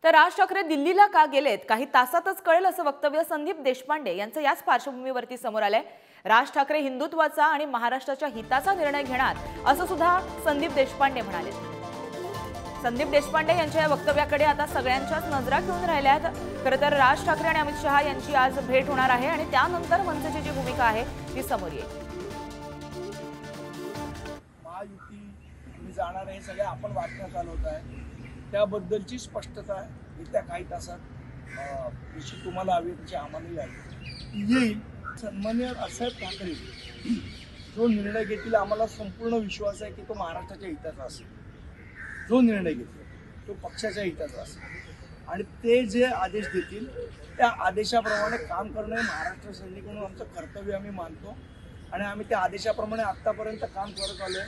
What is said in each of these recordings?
तर राज ठाकरे दिल्लीला का गेलेत काही तासातच कळेल असं वक्तव्य संदीप देशपांडे यांचं याच पार्श्वभूमीवरती समोर आलंय। राज ठाकरे हिंदुत्वाचा आणि महाराष्ट्राच्या हिताचा निर्णय घेणार असं सुद्धा संदीप देशपांडे म्हणाले। संदीप देशपांडे यांच्या या वक्तव्याकडे आता सगळ्यांच्याच नजरा घेऊन राहिल्या आहेत। खरं तर राज ठाकरे आणि अमित शहा यांची आज भेट होणार आहे आणि त्यानंतर मनसेची जी भूमिका आहे ती समोर येईल। महायुती मी जाणार आहे सगळ्या आपण बातम्या चालवत आहे त्याबद्दलची स्पष्टता येत्या काही तासात जशी तुम्हाला हवी तशी आम्हालाही हवी येईल। सन्माननीय राजसाहेब ठाकरे जो निर्णय घेतील आम्हाला संपूर्ण विश्वास आहे की तो महाराष्ट्राच्या हिताचा असेल। जो निर्णय घेतील तो पक्षाच्या हिताचा असेल आणि ते जे आदेश देतील त्या आदेशाप्रमाणे काम करणे महाराष्ट्र सैनिक म्हणून आमचं कर्तव्य आम्ही मानतो आणि आम्ही त्या आदेशाप्रमाणे आत्तापर्यंत काम करत आलोय।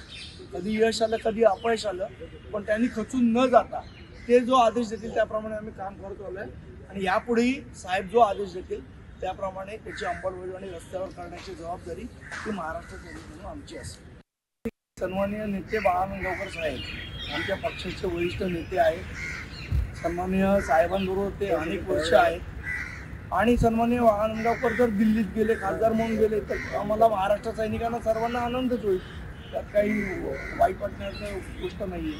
कधी यश आलं कधी अपयश आलं पण त्यांनी खचून न जाता ते जो आदेश देतील त्याप्रमाणे आम्ही काम करत आलोय आणि यापुढेही साहेब जो आदेश देतील त्याप्रमाणे त्याची अंमलबजावणी रस्त्यावर करण्याची जबाबदारी ही महाराष्ट्र सैनिक म्हणून आमची असेल। सन्माननीय नेते बाळासाहेब साहेब आमच्या पक्षाचे वरिष्ठ नेते आहेत। सन्माननीय साहेबांबरोबर ते अनेक वर्ष आहेत आणि सन्माननीय बाळासाहेब जर दिल्लीत गेले खासदार म्हणून गेले तर आम्हाला महाराष्ट्र सैनिकांना सर्वांना आनंदच होईल। त्यात काही वाईट वाटण्याची गोष्ट नाहीये।